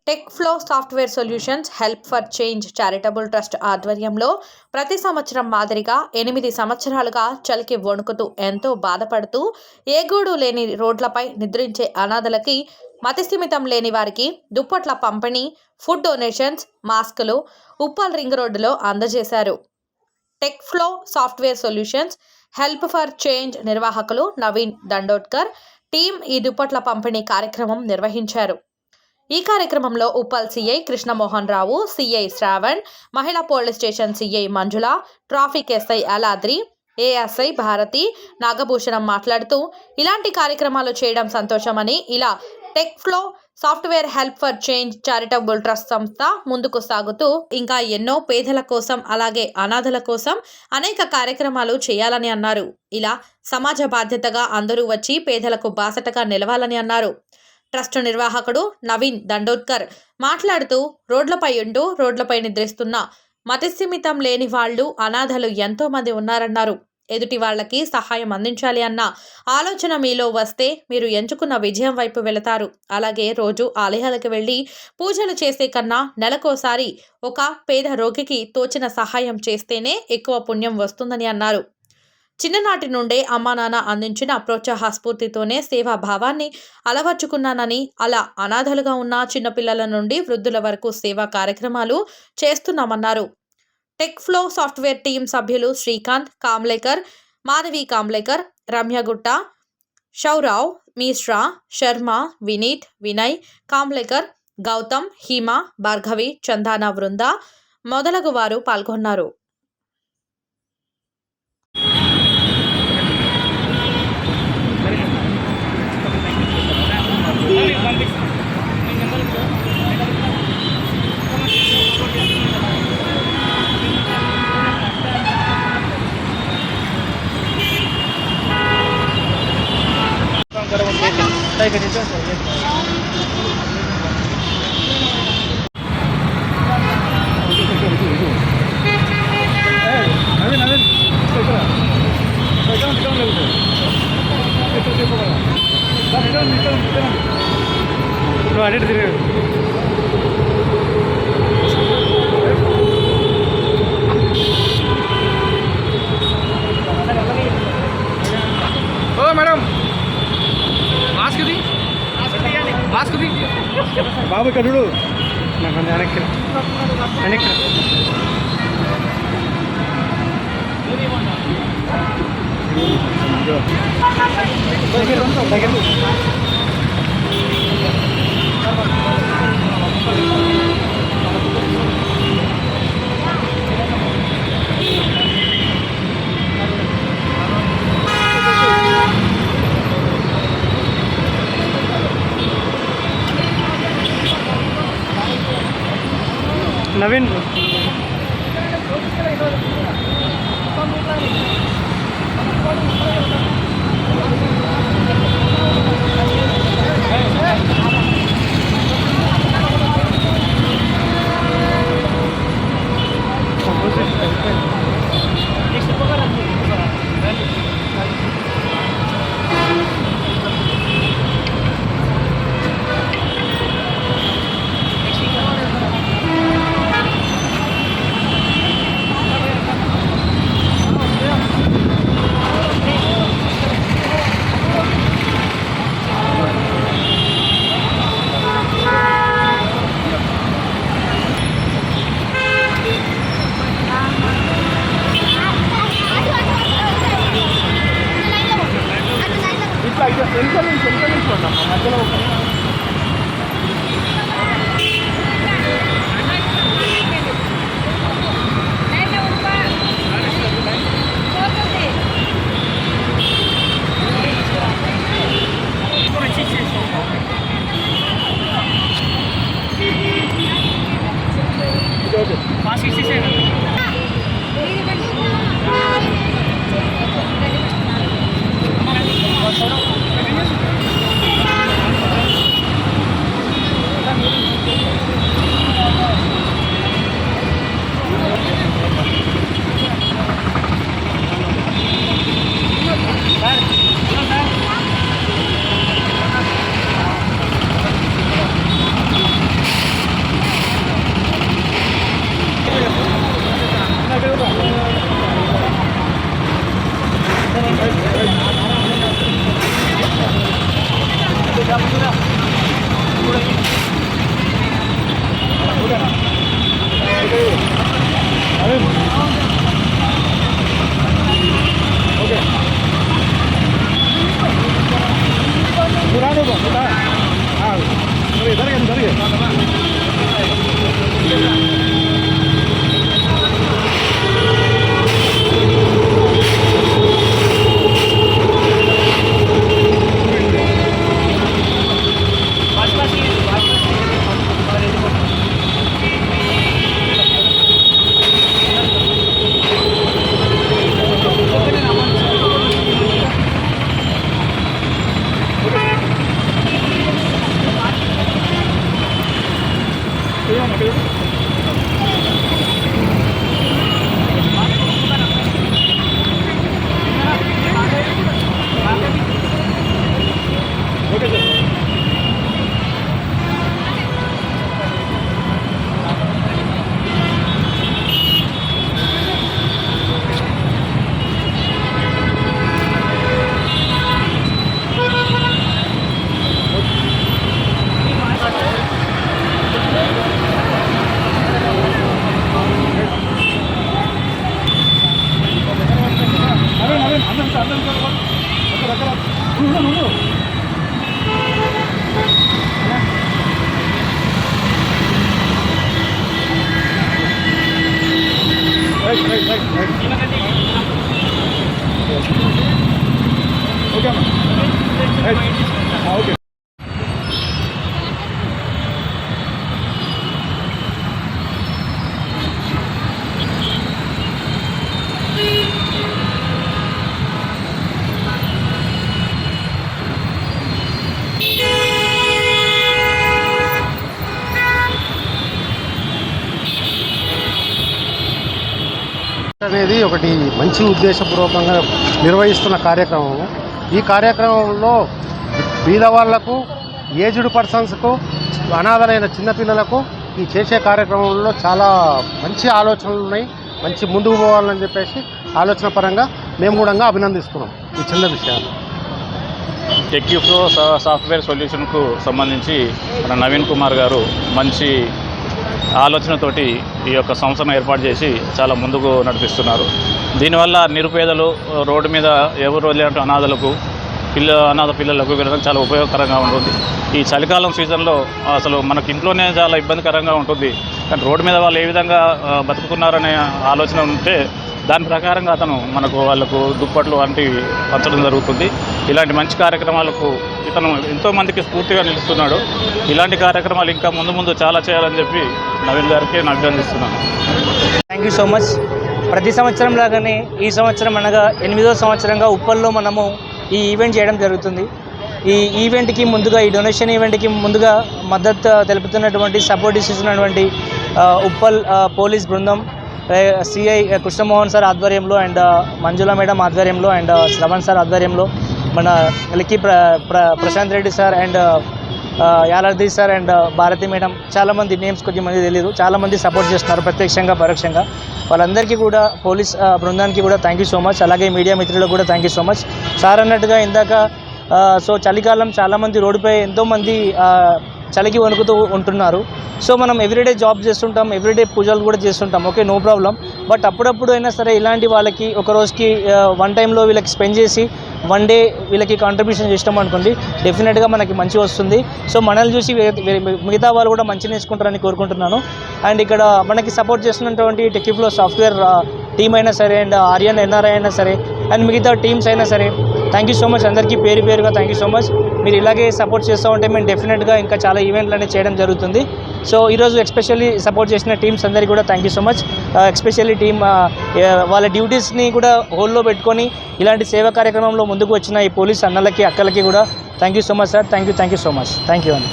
Tech flow software solutions help for change charitable trust ఆధ్వర్యంలో ప్రతి సంవత్సరం మాదిరిగా 8 సంవత్సరాలుగా చలికి వణుకుతూ ఎంతో బాధపడుతూ ఏ గూడు లేని రోడ్లపై నిద్రించే అనాథలకి, మతిస్థిమితం లేని వారికి దుప్పట్ల పంపిణీ, ఫుడ్ డొనేషన్స్, మాస్కులు ఉప్పల్ రింగ్ రోడ్డులో అందజేశారు. Tech flow software solutions help for change నిర్వాహకులు నవీన్ దండోడ్కర్ టీం ఈ దుప్పట్ల పంపిణీ కార్యక్రమం నిర్వహించారు. ఈ కార్యక్రమంలో ఉప్పల్ సిఐ కృష్ణమోహన్ రావు, సిఐ శ్రావణ్, మహిళా police station CI Manjula, traffic SI Aladri, ASI Bharati, Nagabhushanam మాట్లాడుతూ ఇలాంటి కార్యక్రమాలు చేయడం సంతోషమని, ఇలా tech flow software help for change charitable trust సంస్థ ముందుకు సాగుతూ ఇంకా ఎన్నో పేదల కోసం అలాగే అనాథల కోసం అనేక కార్యక్రమాలు చేయాలని అన్నారు. ఇలా సమాజ బాధ్యతగా అందరూ వచ్చి పేదలకు బాసటగా నిలవాలని అన్నారు. ట్రస్ట్ నిర్వాహకుడు నవీన్ దండోద్కర్ మాట్లాడుతూ రోడ్లపై నిద్రిస్తున్న మతిస్థిమితం లేని వాళ్ళు, అనాథలు ఎంతో మంది ఉన్నారన్నారు. ఎదుటి వాళ్ళకి సహాయం అందించాలి అన్న ఆలోచన మీలో వస్తే మీరు ఎంచుకున్న విజయం వైపు వెళతారు. అలాగే రోజు ఆలయాలకు వెళ్ళి పూజలు చేసే కన్నా నెలకోసారి ఒక పేద రోగికి తోచిన సహాయం చేస్తేనే ఎక్కువ పుణ్యం వస్తుందని అన్నారు. చిన్ననాటి నుండే అమ్మా నాన్న అందించిన ప్రోత్సాహ స్ఫూర్తితోనే సేవా భావాన్ని అలవర్చుకున్నానని, అలా అనాథలుగా ఉన్న చిన్నపిల్లల నుండి వృద్ధుల వరకు సేవా కార్యక్రమాలు చేస్తున్నామన్నారు. టెక్ ఫ్లో సాఫ్ట్వేర్ టీం సభ్యులు శ్రీకాంత్ కామ్లేకర్, మాధవి కామ్లేకర్, రమ్యగుట్ట, షౌరావ్, మిశ్రా, శర్మ, వినీత్, వినయ్ కామ్లేకర్, గౌతమ్, హిమ, భార్గవి, చందాన వృంద మొదలగు వారు పాల్గొన్నారు. మేడం మాస్క్ బాబు కడుడు నాకు వెనక్కి నవీన్ మధ్యలో ఓకే ఓకే. అనేది ఒకటి మంచి ఉద్దేశపూర్వకంగా నిర్వహిస్తున్న కార్యక్రమం. ఈ కార్యక్రమంలో బీదవాళ్లకు, ఏజ్డ్ పర్సన్స్కు, అనాథలైన చిన్నపిల్లలకు ఈ చేసే కార్యక్రమంలో చాలా మంచి ఆలోచనలు ఉన్నాయి. మంచి ముందుకు పోవాలని చెప్పేసి ఆలోచన పరంగా మేము కూడా అభినందిస్తున్నాం ఈ చిన్న విషయాలు. టెక్యూఫ్లో సాఫ్ట్వేర్ సొల్యూషన్కు సంబంధించి మన నవీన్ కుమార్ గారు మంచి ఆలోచనతోటి ఈ యొక్క సంస్థను ఏర్పాటు చేసి చాలా ముందుకు నడిపిస్తున్నారు. దీనివల్ల నిరుపేదలు, రోడ్డు మీద ఎవరు లేనట్టు అనాథలకు, అనాథ పిల్లలకు వెళ్ళడం చాలా ఉపయోగకరంగా ఉంటుంది. ఈ చలికాలం సీజన్లో అసలు మనకి ఇంట్లోనే చాలా ఇబ్బందికరంగా ఉంటుంది. కానీ రోడ్డు మీద వాళ్ళు ఏ విధంగా బతుకుతున్నారనే ఆలోచన ఉంటే దాని ప్రకారంగా అతను వాళ్ళకు దుప్పట్లు వంటివి పంచడం జరుగుతుంది. ఇలాంటి మంచి కార్యక్రమాలకు ఇతను ఎంతోమందికి స్ఫూర్తిగా నిలుస్తున్నాడు. ఇలాంటి కార్యక్రమాలు ఇంకా ముందు చాలా చేయాలని చెప్పి నవీన్ గారికి నేను అభినందిస్తున్నాను. Thank you so much. ప్రతి సంవత్సరం లాగానే ఈ సంవత్సరం అనగా 8వ సంవత్సరంగా ఉప్పల్లో మనము ఈ ఈవెంట్ చేయడం జరుగుతుంది. ఈ ఈవెంట్కి ముందుగా, ఈ డొనేషన్ ఈవెంట్కి ముందుగా మద్దతు తెలుపుతున్నటువంటి, సపోర్ట్ ఇస్తున్నటువంటి ఉప్పల్ పోలీస్ బృందం, సిఐ కృష్ణమోహన్ సార్ ఆధ్వర్యంలో అండ్ మంజుల మేడం ఆధ్వర్యంలో అండ్ శ్రవణ్ సార్ ఆధ్వర్యంలో, మన lucky Prashant Reddy sir and Yalardi sir and Bharati madam, చాలామంది నేమ్స్ కొద్దిమంది తెలియదు, చాలామంది సపోర్ట్ చేస్తున్నారు ప్రత్యక్షంగా పరోక్షంగా. వాళ్ళందరికీ కూడా, పోలీస్ బృందానికి కూడా థ్యాంక్ యూ సో మచ్. అలాగే మీడియా మిత్రులకు కూడా thank you so much. Sir అన్నట్టుగా ఇందాక సో చలికాలం చాలామంది రోడ్డుపై ఎంతోమంది చలికి వణుకుతూ ఉంటున్నారు. సో మనం ఎవ్రీడే జాబ్ చేస్తుంటాం, ఎవ్రీడే పూజలు కూడా చేస్తుంటాం, ఓకే, నో ప్రాబ్లం. బట్ అప్పుడప్పుడు అయినా సరే ఇలాంటి వాళ్ళకి ఒక రోజుకి వన్ టైంలో వీళ్ళకి స్పెండ్ చేసి వన్ డే వీళ్ళకి కాంట్రిబ్యూషన్ చేసినాం అనుకోండి, డెఫినెట్గా మనకి మంచి వస్తుంది. సో మనల్ని చూసి మిగతా వాళ్ళు కూడా మంచి నేర్చుకుంటారని కోరుకుంటున్నాను. అండ్ ఇక్కడ మనకి సపోర్ట్ చేస్తున్నటువంటి టెక్యూఫ్లో సాఫ్ట్వేర్ టీమ్ అయినా సరే అండ్ ఆర్యన్ ఎన్ఆర్ఐ అయినా సరే అండ్ మిగతా టీమ్స్ అయినా సరే థ్యాంక్ యూ సో మచ్. అందరికీ పేరుగా థ్యాంక్ యూ సో మచ్. మీరు ఇలాగే సపోర్ట్ చేస్తూ ఉంటే మేము డెఫినెట్గా ఇంకా చాలా ఈవెంట్లు అనేది చేయడం జరుగుతుంది. సో ఈరోజు ఎస్పెషల్లీ సపోర్ట్ చేసిన టీమ్స్ అందరికీ కూడా thank you so much. Especially team వాళ్ళ డ్యూటీస్ని కూడా హోల్లో పెట్టుకొని ఇలాంటి సేవా కార్యక్రమంలో ముందుకు వచ్చిన ఈ పోలీస్ అన్నలకి, అక్కలకి కూడా thank you so much sir. Thank you so much. Thank you అండి.